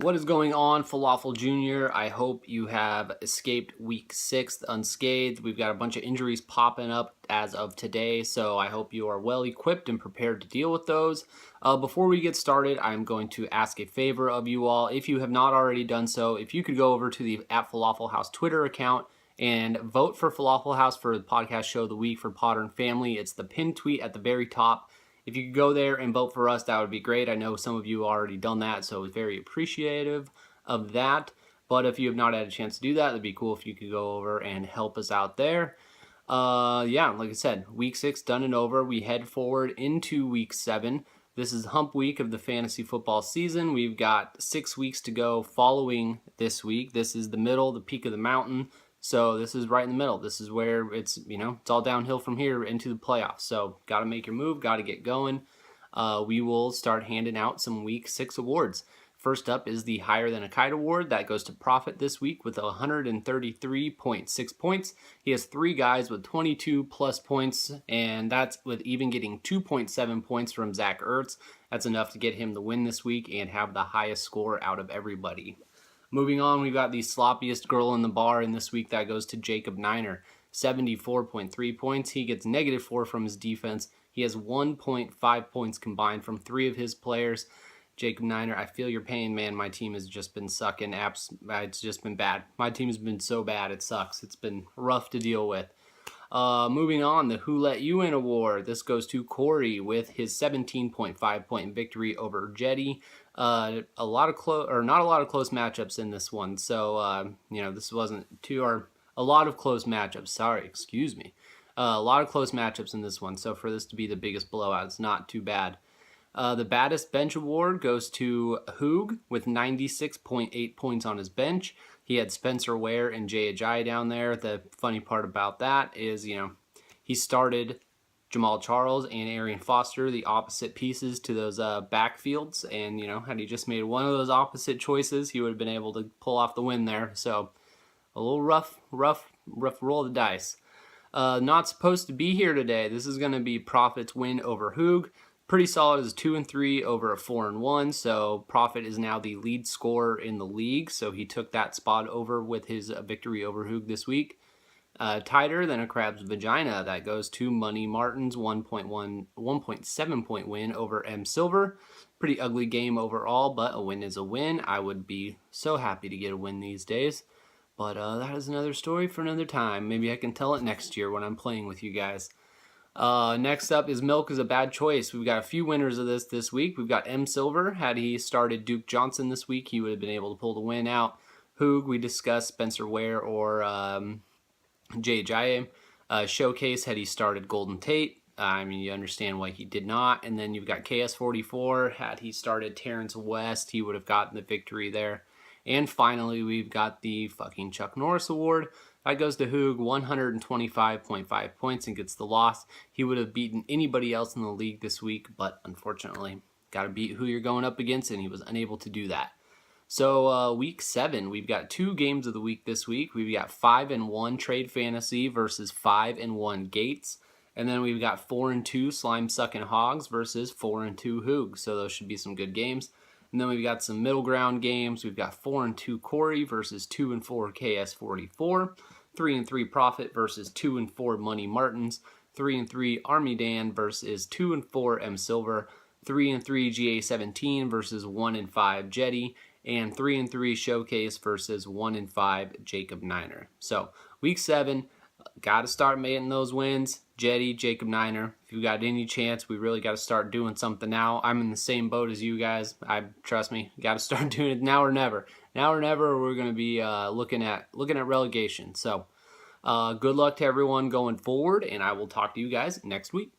What is going on, Falafel Jr.? I hope you have escaped week 6 unscathed. We've got a bunch of injuries popping up as of today, so I hope you are well equipped and prepared to deal with those. Before we get started, I'm going to ask a favor of you all. If you have not already done so, if you could go over to the @Falafel House Twitter account and vote for Falafel House for the podcast show of the week for Potter and Family. It's the pinned tweet at the very top. If you could go there and vote for us, that would be great. I know some of you already done that, so it's very appreciative of that. But if you have not had a chance to do that, it'd be cool if you could go over and help us out there. Yeah, like I said, week 6 done and over. We head forward into week 7. This is hump week of the fantasy football season. We've got 6 weeks to go following this week. This is the middle, the peak of the mountain. So this is right in the middle. This is where it's all downhill from here into the playoffs. So got to make your move, got to get going. We will start handing out some week 6 awards. First up is the Higher Than a Kite award. That goes to Prophet this week with 133.6 points. He has 3 guys with 22 plus points, and that's with even getting 2.7 points from Zach Ertz. That's enough to get him the win this week and have the highest score out of everybody. Moving on, we've got the sloppiest girl in the bar, and this week that goes to Jacob Niner. 74.3 points. He gets -4 from his defense. He has 1.5 points combined from 3 of his players. Jacob Niner, I feel your pain, man. My team has just been sucking. It's just been bad. My team has been so bad, it sucks. It's been rough to deal with. Moving on, the Who Let You In award. This goes to Corey with his 17.5 point victory over Jetty. Not a lot of close matchups in this one. So this wasn't a lot of close matchups. Sorry, excuse me. A lot of close matchups in this one. So for this to be the biggest blowout, it's not too bad. The Baddest Bench award goes to Hoog with 96.8 points on his bench. He had Spencer Ware and Jay Ajayi down there. The funny part about that is, he started Jamal Charles and Arian Foster, the opposite pieces to those backfields. And, had he just made one of those opposite choices, he would have been able to pull off the win there. So a little rough roll of the dice. Not supposed to be here today. This is going to be Prophet's win over Hoog. Pretty solid as a 2-3 over a 4-1. So Prophet is now the lead scorer in the league. So he took that spot over with his victory over Hoog this week. Tighter than a crab's vagina. That goes to Money Martin's 1.7 point win over M Silver. Pretty ugly game overall, but a win is a win. I would be so happy to get a win these days. But that is another story for another time. Maybe I can tell it next year when I'm playing with you guys. Next up is Milk is a Bad Choice. We've got a few winners of this week. We've got M Silver. Had he started Duke Johnson this week, he would have been able to pull the win out. Hoog, we discussed Spencer Ware or Jay Ajayi. Showcase, had he started Golden Tate. You understand why he did not. And then you've got KS44. Had he started Terrence West, he would have gotten the victory there. And finally, we've got the fucking Chuck Norris Award. That goes to Hoog, 125.5 points and gets the loss. He would have beaten anybody else in the league this week, but unfortunately, got to beat who you're going up against, and he was unable to do that. So week 7, we've got 2 games of the week this week. We've got 5-1 Trade Fantasy versus 5-1 Gates. And then we've got 4-2 Slime Sucking Hogs versus 4-2 Hoog. So those should be some good games. And then we've got some middle ground games. We've got 4-2 Corey versus 2-4 KS44. 3-3 Prophet versus 2-4 Money Martins. 3-3 Army Dan versus 2-4 M Silver. 3-3 GA17 versus 1-5 Jetty. And 3-3 Showcase versus 1-5 Jacob Niner. So week 7, got to start making those wins. Jetty, Jacob Niner, if you got any chance, we really got to start doing something now. I'm in the same boat as you guys. Trust me, got to start doing it now or never. Now or never, we're going to be looking at relegation. So good luck to everyone going forward, and I will talk to you guys next week.